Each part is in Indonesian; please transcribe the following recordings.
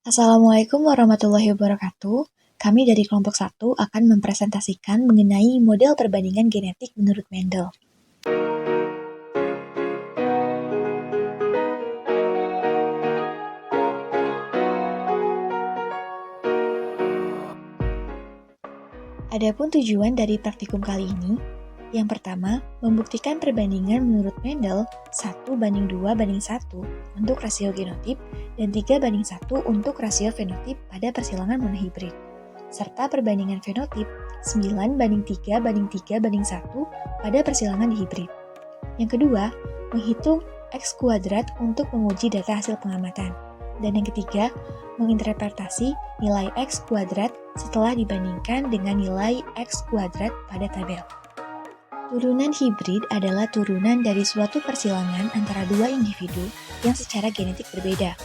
Assalamualaikum warahmatullahi wabarakatuh. Kami dari kelompok 1 akan mempresentasikan mengenai model perbandingan genetik menurut Mendel. Adapun tujuan dari praktikum kali ini, yang pertama, membuktikan perbandingan menurut Mendel 1:2:1 untuk rasio genotip dan 3:1 untuk rasio fenotip pada persilangan monohibrid, serta perbandingan fenotip 9:3:3:1 pada persilangan dihibrid. Yang kedua, menghitung X kuadrat untuk menguji data hasil pengamatan. Dan yang ketiga, menginterpretasi nilai X kuadrat setelah dibandingkan dengan nilai X kuadrat pada tabel. Turunan hibrid adalah turunan dari suatu persilangan antara dua individu yang secara genetik berbeda.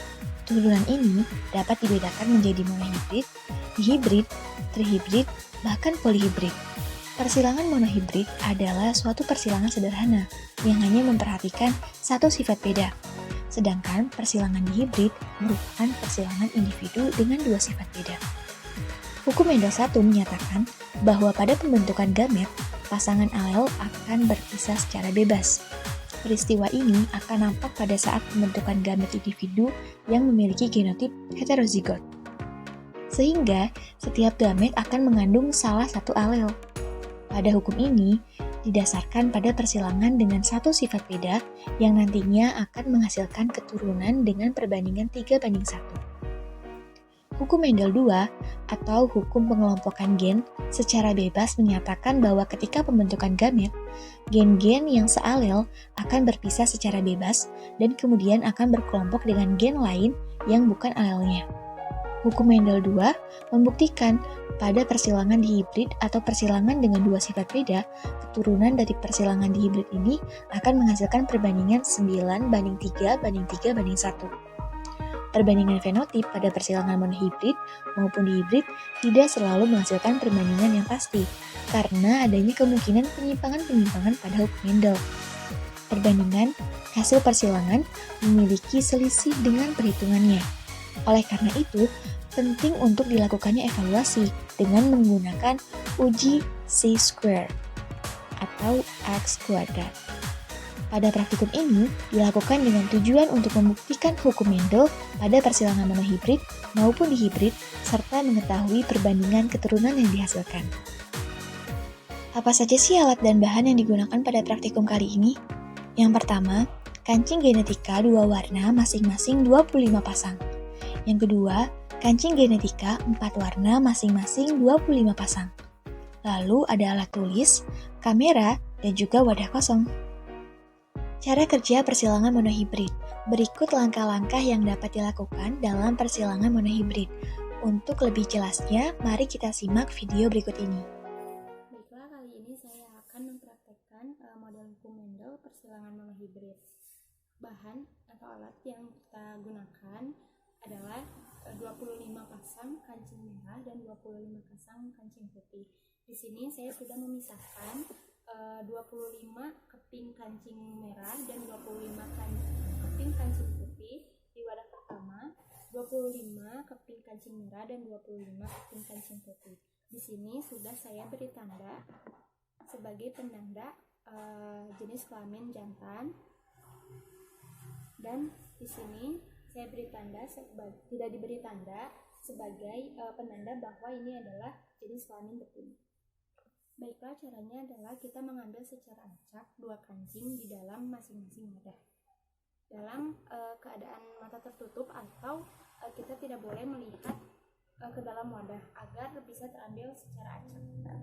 Turunan ini dapat dibedakan menjadi monohibrid, dihibrid, trihibrid, bahkan polihibrid. Persilangan monohibrid adalah suatu persilangan sederhana yang hanya memperhatikan satu sifat beda, sedangkan persilangan dihibrid merupakan persilangan individu dengan dua sifat beda. Hukum Mendel 1 menyatakan bahwa pada pembentukan gamet, pasangan alel akan berpisah secara bebas. Peristiwa ini akan nampak pada saat pembentukan gamet individu yang memiliki genotip heterozigot. Sehingga setiap gamet akan mengandung salah satu alel. Pada hukum ini, didasarkan pada persilangan dengan satu sifat beda yang nantinya akan menghasilkan keturunan dengan perbandingan 3:1. Hukum Mendel 2 atau hukum pengelompokan gen secara bebas menyatakan bahwa ketika pembentukan gamet, gen-gen yang sealel akan berpisah secara bebas dan kemudian akan berkelompok dengan gen lain yang bukan alelnya. Hukum Mendel 2 membuktikan pada persilangan dihibrid atau persilangan dengan dua sifat beda, keturunan dari persilangan dihibrid ini akan menghasilkan perbandingan 9:3:3:1. Perbandingan fenotip pada persilangan monohibrid maupun dihibrid tidak selalu menghasilkan perbandingan yang pasti, karena adanya kemungkinan penyimpangan-penyimpangan pada hukum Mendel. Perbandingan hasil persilangan memiliki selisih dengan perhitungannya. Oleh karena itu, penting untuk dilakukannya evaluasi dengan menggunakan uji C-square atau X kuadrat. Pada praktikum ini dilakukan dengan tujuan untuk membuktikan hukum Mendel pada persilangan monohibrid maupun dihibrid serta mengetahui perbandingan keturunan yang dihasilkan. Apa saja sih alat dan bahan yang digunakan pada praktikum kali ini? Yang pertama, kancing genetika 2 warna masing-masing 25 pasang. Yang kedua, kancing genetika 4 warna masing-masing 25 pasang. Lalu ada alat tulis, kamera, dan juga wadah kosong. Cara kerja persilangan monohibrid. Berikut langkah-langkah yang dapat dilakukan dalam persilangan monohibrid. Untuk lebih jelasnya, mari kita simak video berikut ini. Baiklah, kali ini saya akan mempraktekkan model hukum Mendel persilangan monohibrid. Bahan atau alat yang kita gunakan adalah 25 pasang kancing merah dan 25 pasang kancing putih. Di sini saya sudah memisahkan 25 keping kancing merah dan 25 keping kancing putih di wadah pertama, 25 keping kancing merah dan 25 keping kancing putih. Di sini sudah saya beri tanda sebagai penanda jenis kelamin jantan, dan di sini saya beri tanda tidak diberi tanda sebagai penanda bahwa ini adalah jenis kelamin betina. Baiklah, caranya adalah kita mengambil secara acak dua kancing di dalam masing-masing wadah. Dalam keadaan mata tertutup atau kita tidak boleh melihat ke dalam wadah agar bisa terambil secara acak.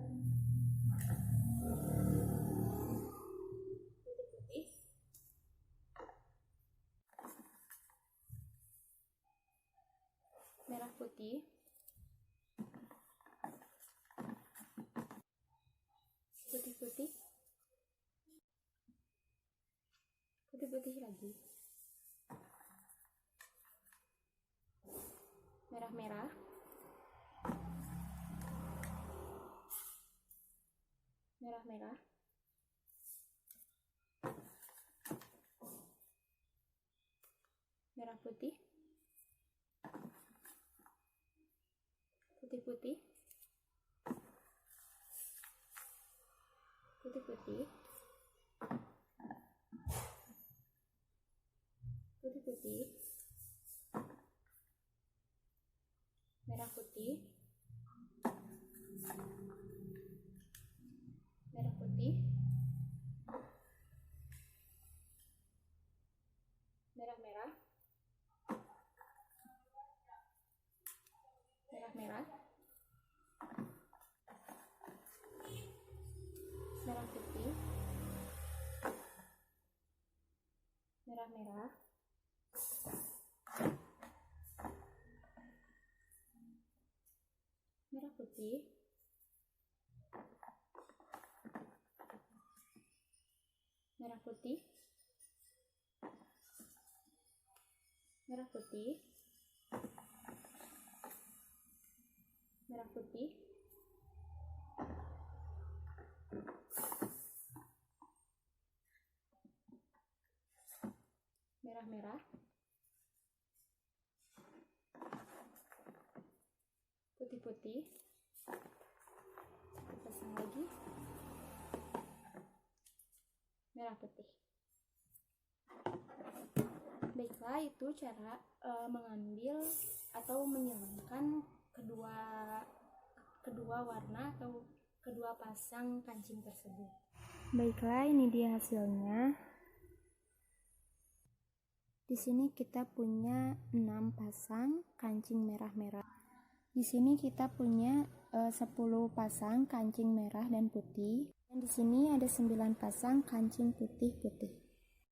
Putih-putih, merah putih, putih-putih, putih-putih lagi, merah-merah, merah-merah, merah putih, putih-putih, putih-putih, putih-putih, merah putih, merah putih, merah-merah, merah-merah, merah putih, merah-merah, merah putih, merah putih, merah putih, merah putih, merah-merah, putih-putih, pasang lagi, merah putih. Baiklah, itu cara mengambil atau menyilangkan kedua warna atau kedua pasang kancing tersebut. Baiklah, ini dia hasilnya. Di sini kita punya 6 pasang kancing merah-merah. Di sini kita punya 10 pasang kancing merah dan putih. Dan di sini ada 9 pasang kancing putih-putih.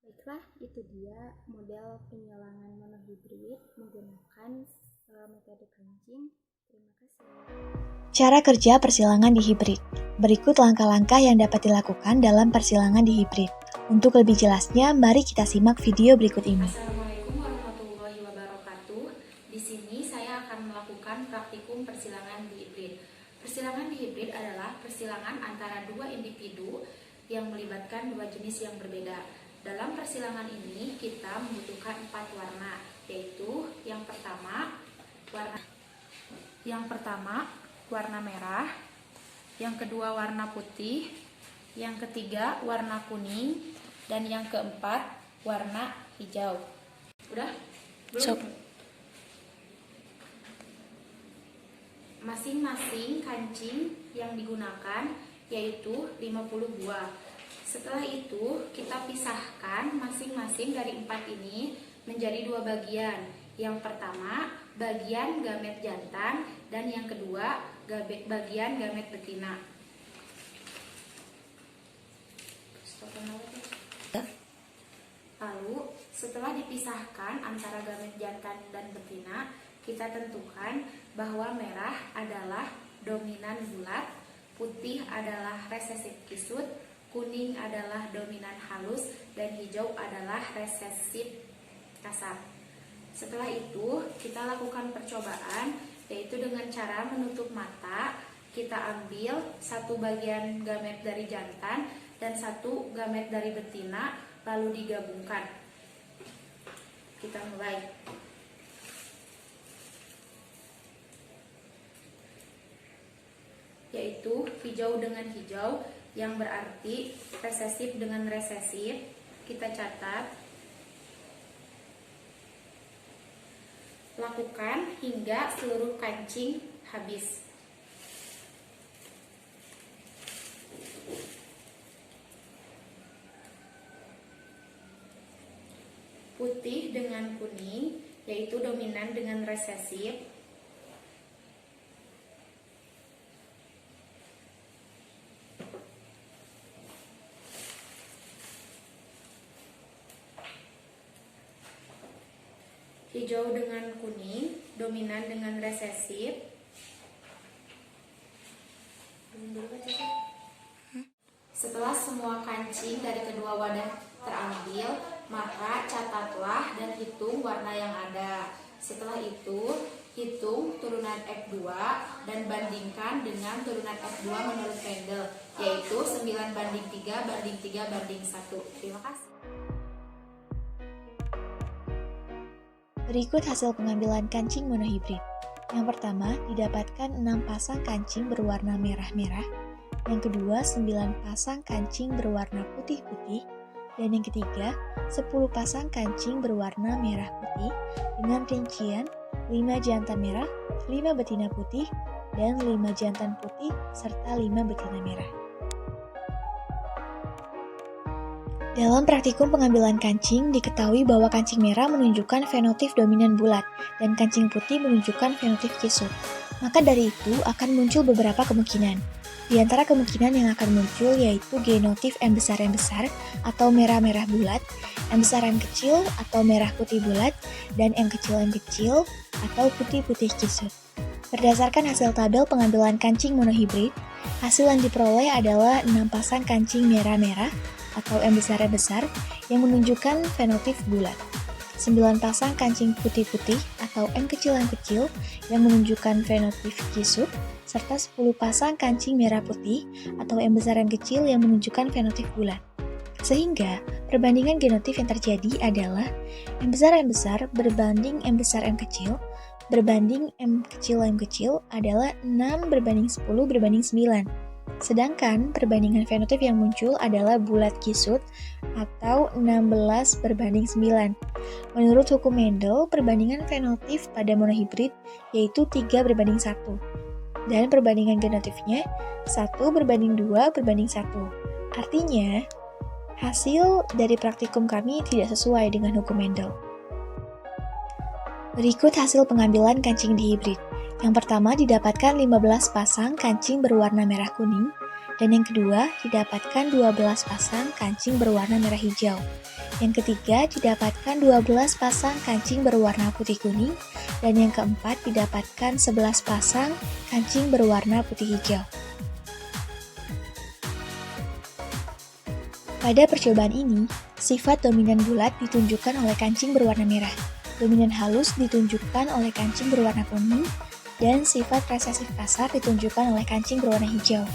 Baiklah, itu dia model penyilangan monohibrid menggunakan metode kancing. Terima kasih. Cara kerja persilangan di hibrid. Berikut langkah-langkah yang dapat dilakukan dalam persilangan di hibrid. Untuk lebih jelasnya, mari kita simak video berikut ini. Assalamualaikum warahmatullahi wabarakatuh. Di sini saya akan melakukan praktikum persilangan di hibrid. Persilangan di hibrid adalah persilangan antara dua individu yang melibatkan dua jenis yang berbeda. Dalam persilangan ini kita membutuhkan 4 warna, yaitu yang pertama warna merah, yang kedua warna putih, yang ketiga warna kuning, dan yang keempat warna hijau. Udah? Belum? Masing-masing kancing yang digunakan yaitu 50 buah. Setelah itu kita pisahkan masing-masing dari 4 ini menjadi 2 bagian. Yang pertama bagian gamet jantan dan yang kedua bagian gamet betina. Lalu setelah dipisahkan antara gamet jantan dan betina, kita tentukan bahwa merah adalah dominan bulat, putih adalah resesif kisut, kuning adalah dominan halus, dan hijau adalah resesif kasar. Setelah itu kita lakukan percobaan, yaitu dengan cara menutup mata. Kita ambil satu bagian gamet dari jantan dan satu gamet dari betina, lalu digabungkan. Kita mulai. Yaitu hijau dengan hijau, yang berarti resesif dengan resesif. Kita catat. Lakukan hingga seluruh kancing habis. Putih dengan kuning, yaitu dominan dengan resesif. Hijau dengan kuning, dominan dengan resesif. Setelah semua kancing dari kedua wadah terambil, maka catatlah dan hitung warna yang ada. Setelah itu, hitung turunan F2 dan bandingkan dengan turunan F2 menurut Mendel, yaitu 9:3:3:1. Terima kasih. Berikut hasil pengambilan kancing monohibrid. Yang pertama, didapatkan 6 pasang kancing berwarna merah-merah. Yang kedua, 9 pasang kancing berwarna putih-putih. Dan yang ketiga, 10 pasang kancing berwarna merah putih dengan rincian 5 jantan merah, 5 betina putih, dan 5 jantan putih serta 5 betina merah. Dalam praktikum pengambilan kancing, diketahui bahwa kancing merah menunjukkan fenotip dominan bulat dan kancing putih menunjukkan fenotip kisut. Maka dari itu akan muncul beberapa kemungkinan. Di antara kemungkinan yang akan muncul yaitu genotip M besar atau merah-merah bulat, M besar M kecil atau merah putih bulat, dan M kecil atau putih-putih kisut. Berdasarkan hasil tabel pengambilan kancing monohibrid, hasil yang diperoleh adalah 6 pasang kancing merah-merah atau M besar yang menunjukkan fenotip bulat, 9 pasang kancing putih-putih atau M kecil yang menunjukkan fenotip kisut, serta 10 pasang kancing merah putih atau M besar M kecil yang menunjukkan fenotip bulat. Sehingga, perbandingan genotip yang terjadi adalah M besar berbanding M besar M kecil berbanding M kecil adalah 6 berbanding 10 berbanding 9. Sedangkan perbandingan fenotip yang muncul adalah bulat kisut atau 16 berbanding 9. Menurut hukum Mendel, perbandingan fenotip pada monohibrid yaitu 3 berbanding 1. Dan perbandingan genotipnya 1 berbanding 2 berbanding 1. Artinya, hasil dari praktikum kami tidak sesuai dengan hukum Mendel. Berikut hasil pengambilan kancing dihibrid. Yang pertama didapatkan 15 pasang kancing berwarna merah kuning, dan yang kedua didapatkan 12 pasang kancing berwarna merah hijau. Yang ketiga didapatkan 12 pasang kancing berwarna putih kuning, dan yang keempat didapatkan 11 pasang kancing berwarna putih hijau. Pada percobaan ini, sifat dominan bulat ditunjukkan oleh kancing berwarna merah, dominan halus ditunjukkan oleh kancing berwarna kuning, dan sifat resesif kasar ditunjukkan oleh kancing berwarna hijau.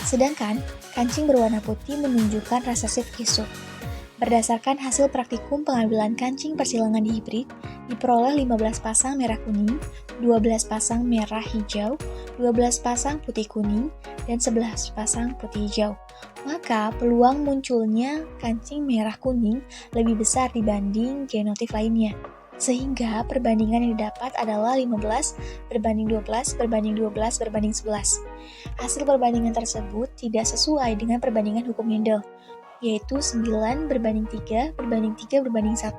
Sedangkan, kancing berwarna putih menunjukkan resesif kisut. Berdasarkan hasil praktikum pengambilan kancing persilangan dihibrid, diperoleh 15 pasang merah kuning, 12 pasang merah hijau, 12 pasang putih kuning, dan 11 pasang putih hijau. Maka, peluang munculnya kancing merah kuning lebih besar dibanding genotip lainnya. Sehingga perbandingan yang didapat adalah 15 berbanding 12 berbanding 12 berbanding 11. Hasil perbandingan tersebut tidak sesuai dengan perbandingan hukum Mendel, yaitu 9 berbanding 3 berbanding 3 berbanding 1.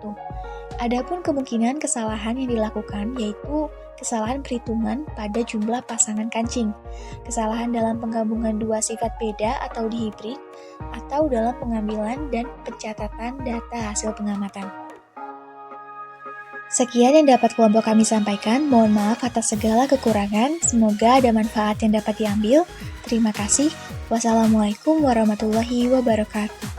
Adapun kemungkinan kesalahan yang dilakukan yaitu kesalahan perhitungan pada jumlah pasangan kancing, kesalahan dalam penggabungan dua sifat beda atau dihibrid, atau dalam pengambilan dan pencatatan data hasil pengamatan. Sekian yang dapat kelompok kami sampaikan, mohon maaf atas segala kekurangan, semoga ada manfaat yang dapat diambil. Terima kasih. Wassalamualaikum warahmatullahi wabarakatuh.